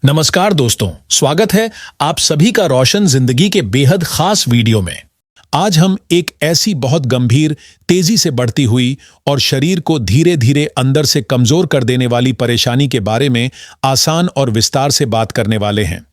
नमस्कार दोस्तों, स्वागत है आप सभी का रोशन जिंदगी के बेहद खास वीडियो में। आज हम एक ऐसी बहुत गंभीर, तेजी से बढ़ती हुई और शरीर को धीरे धीरे अंदर से कमजोर कर देने वाली परेशानी के बारे में आसान और विस्तार से बात करने वाले हैं।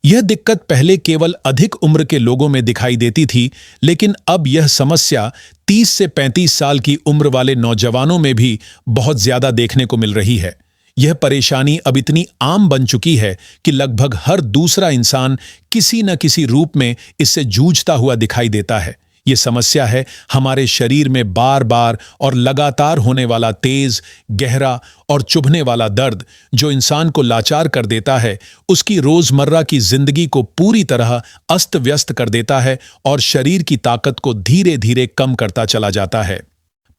यह दिक्कत पहले केवल अधिक उम्र के लोगों में दिखाई देती थी, लेकिन अब यह समस्या 30 से 35 साल की उम्र वाले नौजवानों में भी बहुत ज्यादा देखने को मिल रही है। यह परेशानी अब इतनी आम बन चुकी है कि लगभग हर दूसरा इंसान किसी न किसी रूप में इससे जूझता हुआ दिखाई देता है। यह समस्या है हमारे शरीर में बार बार और लगातार होने वाला तेज, गहरा और चुभने वाला दर्द, जो इंसान को लाचार कर देता है, उसकी रोजमर्रा की जिंदगी को पूरी तरह अस्त व्यस्त कर देता है और शरीर की ताकत को धीरे धीरे कम करता चला जाता है।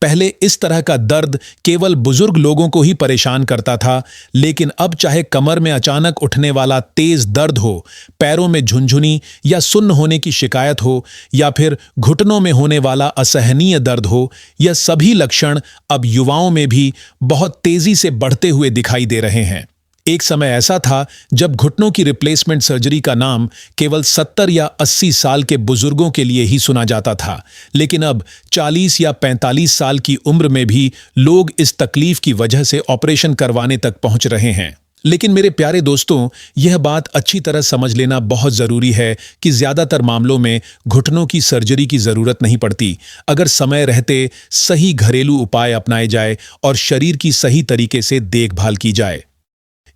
पहले इस तरह का दर्द केवल बुजुर्ग लोगों को ही परेशान करता था, लेकिन अब चाहे कमर में अचानक उठने वाला तेज दर्द हो, पैरों में झुनझुनी या सुन्न होने की शिकायत हो, या फिर घुटनों में होने वाला असहनीय दर्द हो, यह सभी लक्षण अब युवाओं में भी बहुत तेजी से बढ़ते हुए दिखाई दे रहे हैं। एक समय ऐसा था जब घुटनों की रिप्लेसमेंट सर्जरी का नाम केवल 70 या 80 साल के बुजुर्गों के लिए ही सुना जाता था, लेकिन अब 40 या 45 साल की उम्र में भी लोग इस तकलीफ की वजह से ऑपरेशन करवाने तक पहुंच रहे हैं। लेकिन मेरे प्यारे दोस्तों, यह बात अच्छी तरह समझ लेना बहुत जरूरी है कि ज्यादातर मामलों में घुटनों की सर्जरी की जरूरत नहीं पड़ती, अगर समय रहते सही घरेलू उपाय अपनाए जाए और शरीर की सही तरीके से देखभाल की जाए।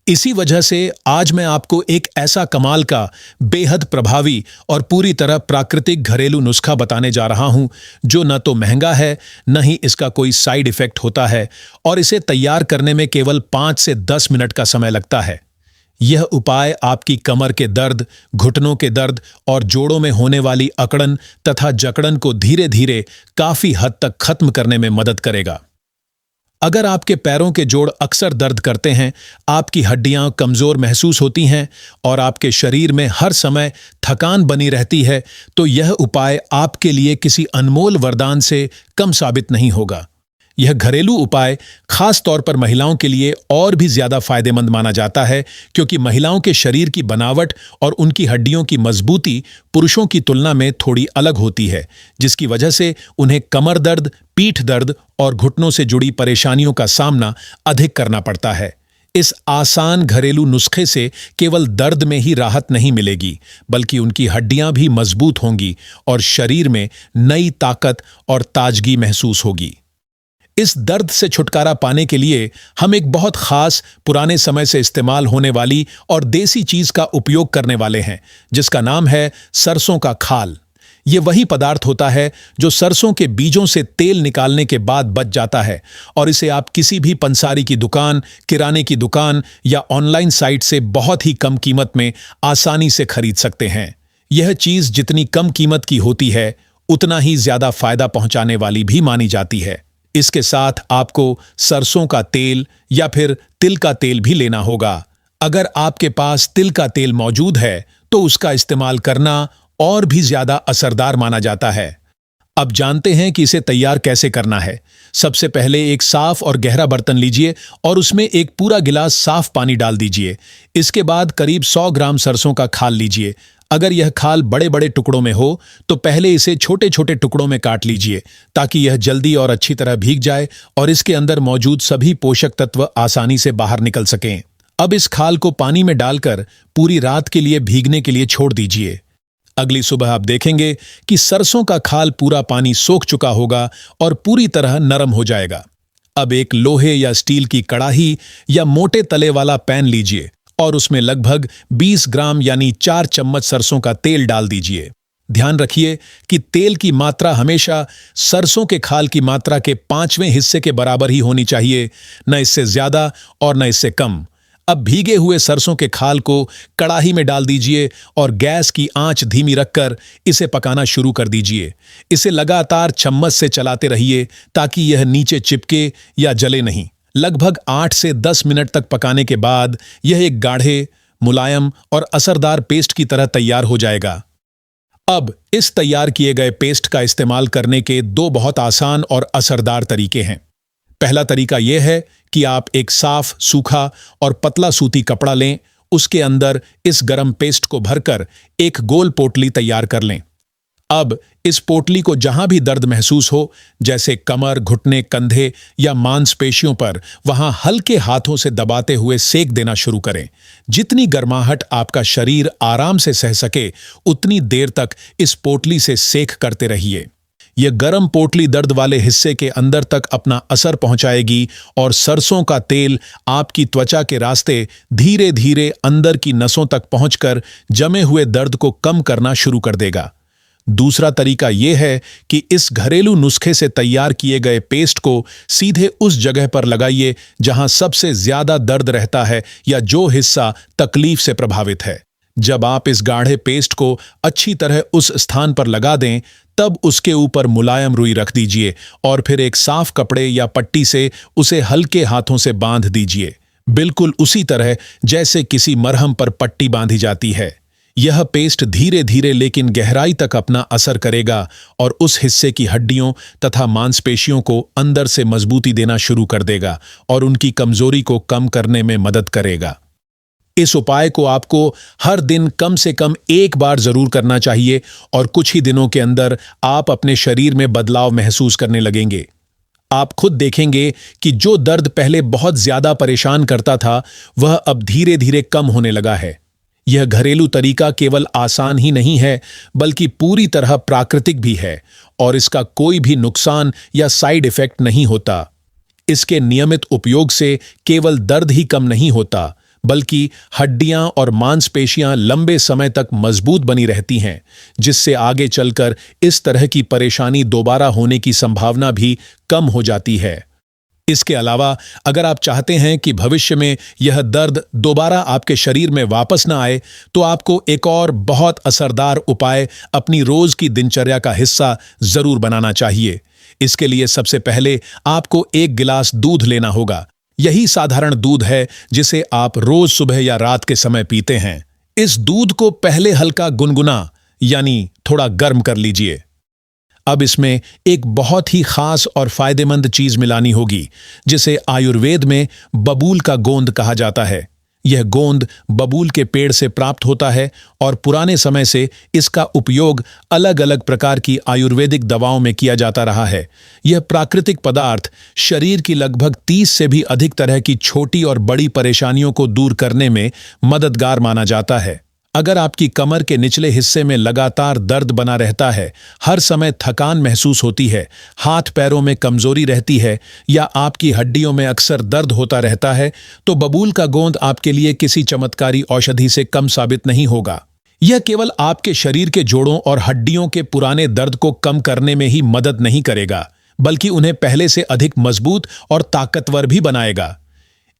इसी वजह से आज मैं आपको एक ऐसा कमाल का, बेहद प्रभावी और पूरी तरह प्राकृतिक घरेलू नुस्खा बताने जा रहा हूं, जो न तो महंगा है, न ही इसका कोई साइड इफेक्ट होता है, और इसे तैयार करने में केवल 5 से 10 मिनट का समय लगता है। यह उपाय आपकी कमर के दर्द, घुटनों के दर्द और जोड़ों में होने वाली अकड़न तथा जकड़न को धीरे धीरे काफी हद तक खत्म करने में मदद करेगा। अगर आपके पैरों के जोड़ अक्सर दर्द करते हैं, आपकी हड्डियां कमजोर महसूस होती हैं और आपके शरीर में हर समय थकान बनी रहती है, तो यह उपाय आपके लिए किसी अनमोल वरदान से कम साबित नहीं होगा। यह घरेलू उपाय खास तौर पर महिलाओं के लिए और भी ज्यादा फायदेमंद माना जाता है, क्योंकि महिलाओं के शरीर की बनावट और उनकी हड्डियों की मजबूती पुरुषों की तुलना में थोड़ी अलग होती है, जिसकी वजह से उन्हें कमर दर्द, पीठ दर्द और घुटनों से जुड़ी परेशानियों का सामना अधिक करना पड़ता है। इस आसान घरेलू नुस्खे से केवल दर्द में ही राहत नहीं मिलेगी, बल्कि उनकी हड्डियां भी मजबूत होंगी और शरीर में नई ताकत और ताजगी महसूस होगी। इस दर्द से छुटकारा पाने के लिए हम एक बहुत खास, पुराने समय से इस्तेमाल होने वाली और देसी चीज का उपयोग करने वाले हैं, जिसका नाम है सरसों का खाल। ये वही पदार्थ होता है जो सरसों के बीजों से तेल निकालने के बाद बच जाता है, और इसे आप किसी भी पंसारी की दुकान, किराने की दुकान या ऑनलाइन साइट से बहुत ही कम कीमत में आसानी से खरीद सकते हैं। यह चीज जितनी कम कीमत की होती है, उतना ही ज्यादा फायदा पहुंचाने वाली भी मानी जाती है। इसके साथ आपको सरसों का तेल या फिर तिल का तेल भी लेना होगा। अगर आपके पास तिल का तेल मौजूद है, तो उसका इस्तेमाल करना और भी ज्यादा असरदार माना जाता है। अब जानते हैं कि इसे तैयार कैसे करना है। सबसे पहले एक साफ और गहरा बर्तन लीजिए और उसमें एक पूरा गिलास साफ पानी डाल दीजिए। इसके बाद करीब 100 ग्राम सरसों का खाल लीजिए। अगर यह खाल बड़े बड़े टुकड़ों में हो, तो पहले इसे छोटे छोटे टुकड़ों में काट लीजिए, ताकि यह जल्दी और अच्छी तरह भीग जाए और इसके अंदर मौजूद सभी पोषक तत्व आसानी से बाहर निकल सकें। अब इस खाल को पानी में डालकर पूरी रात के लिए भीगने के लिए छोड़ दीजिए। अगली सुबह आप देखेंगे कि सरसों का खाल पूरा पानी सोख चुका होगा और पूरी तरह नरम हो जाएगा। अब एक लोहे या स्टील की कड़ाही या मोटे तले वाला पैन लीजिए और उसमें लगभग 20 ग्राम यानी 4 चम्मच सरसों का तेल डाल दीजिए। ध्यान रखिए कि तेल की मात्रा हमेशा सरसों के खाल की मात्रा के 5वें हिस्से के बराबर ही होनी चाहिए, न इससे ज्यादा और न इससे कम। अब भीगे हुए सरसों के खाल को कड़ाही में डाल दीजिए और गैस की आंच धीमी रखकर इसे पकाना शुरू कर दीजिए। इसे लगातार चम्मच से चलाते रहिए ताकि यह नीचे चिपके या जले नहीं। लगभग 8 से 10 मिनट तक पकाने के बाद यह एक गाढ़े, मुलायम और असरदार पेस्ट की तरह तैयार हो जाएगा। अब इस तैयार किए गए पेस्ट का इस्तेमाल करने के 2 बहुत आसान और असरदार तरीके हैं। पहला तरीका यह है कि आप एक साफ, सूखा और पतला सूती कपड़ा लें, उसके अंदर इस गरम पेस्ट को भरकर एक गोल पोटली तैयार कर लें। अब इस पोटली को जहां भी दर्द महसूस हो, जैसे कमर, घुटने, कंधे या मांसपेशियों पर, वहां हल्के हाथों से दबाते हुए सेक देना शुरू करें। जितनी गर्माहट आपका शरीर आराम से सह सके, उतनी देर तक इस पोटली से सेक करते रहिए। यह गर्म पोटली दर्द वाले हिस्से के अंदर तक अपना असर पहुंचाएगी और सरसों का तेल आपकी त्वचा के रास्ते धीरे धीरे अंदर की नसों तक पहुंचकर जमे हुए दर्द को कम करना शुरू कर देगा। दूसरा तरीका यह है कि इस घरेलू नुस्खे से तैयार किए गए पेस्ट को सीधे उस जगह पर लगाइए जहां सबसे ज्यादा दर्द रहता है या जो हिस्सा तकलीफ से प्रभावित है। जब आप इस गाढ़े पेस्ट को अच्छी तरह उस स्थान पर लगा दें, तब उसके ऊपर मुलायम रुई रख दीजिए और फिर एक साफ कपड़े या पट्टी से उसे हल्के हाथों से बांध दीजिए, बिल्कुल उसी तरह जैसे किसी मरहम पर पट्टी बांधी जाती है। यह पेस्ट धीरे धीरे लेकिन गहराई तक अपना असर करेगा और उस हिस्से की हड्डियों तथा मांसपेशियों को अंदर से मजबूती देना शुरू कर देगा और उनकी कमजोरी को कम करने में मदद करेगा। इस उपाय को आपको हर दिन कम से कम एक बार जरूर करना चाहिए और कुछ ही दिनों के अंदर आप अपने शरीर में बदलाव महसूस करने लगेंगे। आप खुद देखेंगे कि जो दर्द पहले बहुत ज्यादा परेशान करता था, वह अब धीरे धीरे कम होने लगा है। यह घरेलू तरीका केवल आसान ही नहीं है, बल्कि पूरी तरह प्राकृतिक भी है और इसका कोई भी नुकसान या साइड इफेक्ट नहीं होता। इसके नियमित उपयोग से केवल दर्द ही कम नहीं होता, बल्कि हड्डियां और मांसपेशियां लंबे समय तक मजबूत बनी रहती हैं, जिससे आगे चलकर इस तरह की परेशानी दोबारा होने की संभावना भी कम हो जाती है। इसके अलावा अगर आप चाहते हैं कि भविष्य में यह दर्द दोबारा आपके शरीर में वापस ना आए, तो आपको एक और बहुत असरदार उपाय अपनी रोज की दिनचर्या का हिस्सा जरूर बनाना चाहिए। इसके लिए सबसे पहले आपको एक गिलास दूध लेना होगा। यही साधारण दूध है जिसे आप रोज सुबह या रात के समय पीते हैं। इस दूध को पहले हल्का गुनगुना यानी थोड़ा गर्म कर लीजिए। अब इसमें एक बहुत ही खास और फायदेमंद चीज मिलानी होगी, जिसे आयुर्वेद में बबूल का गोंद कहा जाता है। यह गोंद बबूल के पेड़ से प्राप्त होता है और पुराने समय से इसका उपयोग अलग अलग प्रकार की आयुर्वेदिक दवाओं में किया जाता रहा है। यह प्राकृतिक पदार्थ शरीर की लगभग 30 से भी अधिक तरह की छोटी और बड़ी परेशानियों को दूर करने में मददगार माना जाता है। अगर आपकी कमर के निचले हिस्से में लगातार दर्द बना रहता है, हर समय थकान महसूस होती है, हाथ पैरों में कमजोरी रहती है या आपकी हड्डियों में अक्सर दर्द होता रहता है, तो बबूल का गोंद आपके लिए किसी चमत्कारी औषधि से कम साबित नहीं होगा। यह केवल आपके शरीर के जोड़ों और हड्डियों के पुराने दर्द को कम करने में ही मदद नहीं करेगा, बल्कि उन्हें पहले से अधिक मजबूत और ताकतवर भी बनाएगा।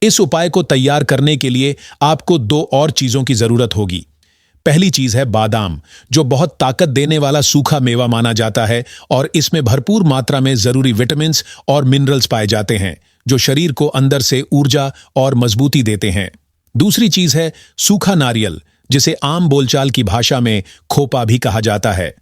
इस उपाय को तैयार करने के लिए आपको 2 और चीजों की जरूरत होगी। पहली चीज है बादाम, जो बहुत ताकत देने वाला सूखा मेवा माना जाता है और इसमें भरपूर मात्रा में जरूरी विटामिन और मिनरल्स पाए जाते हैं, जो शरीर को अंदर से ऊर्जा और मजबूती देते हैं। दूसरी चीज है सूखा नारियल, जिसे आम बोलचाल की भाषा में खोपा भी कहा जाता है।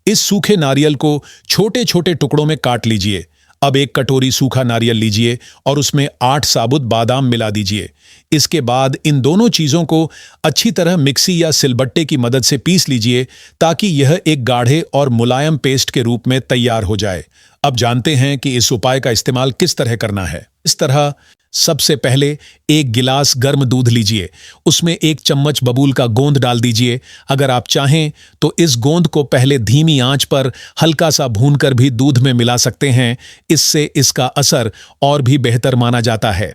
इस सूखे नारियल को छोटे छोटे टुकड़ों में काट लीजिए। अब एक कटोरी सूखा नारियल लीजिए और उसमें 8 साबुत बादाम मिला दीजिए। इसके बाद इन दोनों चीजों को अच्छी तरह मिक्सी या सिलबट्टे की मदद से पीस लीजिए, ताकि यह एक गाढ़े और मुलायम पेस्ट के रूप में तैयार हो जाए। अब जानते हैं कि इस उपाय का इस्तेमाल किस तरह करना है। इस तरह सबसे पहले एक गिलास गर्म दूध लीजिए, उसमें 1 चम्मच बबूल का गोंद डाल दीजिए। अगर आप चाहें तो इस गोंद को पहले धीमी आंच पर हल्का सा भूनकर भी दूध में मिला सकते हैं, इससे इसका असर और भी बेहतर माना जाता है।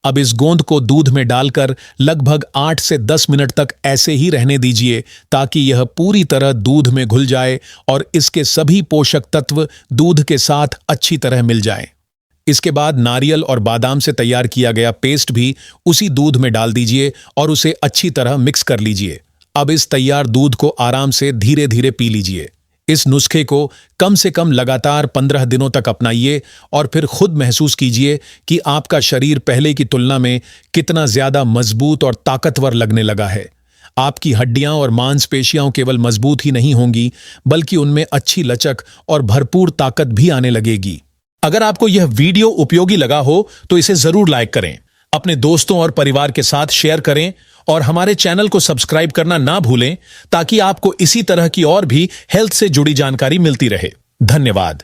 अब इस गोंद को दूध में डालकर लगभग 8 से 10 मिनट तक ऐसे ही रहने दीजिए, ताकि यह पूरी तरह दूध में घुल जाए और इसके सभी पोषक तत्व दूध के साथ अच्छी तरह मिल जाएं। इसके बाद नारियल और बादाम से तैयार किया गया पेस्ट भी उसी दूध में डाल दीजिए और उसे अच्छी तरह मिक्स कर लीजिए। अब इस तैयार दूध को आराम से धीरे धीरे पी लीजिए। इस नुस्खे को कम से कम लगातार 15 दिनों तक अपनाइए और फिर खुद महसूस कीजिए कि आपका शरीर पहले की तुलना में कितना ज्यादा मजबूत और ताकतवर लगने लगा है। आपकी हड्डियां और मांसपेशियां केवल मजबूत ही नहीं होंगी, बल्कि उनमें अच्छी लचक और भरपूर ताकत भी आने लगेगी। अगर आपको यह वीडियो उपयोगी लगा हो तो इसे जरूर लाइक करें, अपने दोस्तों और परिवार के साथ शेयर करें और हमारे चैनल को सब्सक्राइब करना ना भूलें ताकि आपको इसी तरह की और भी हेल्थ से जुड़ी जानकारी मिलती रहे। धन्यवाद।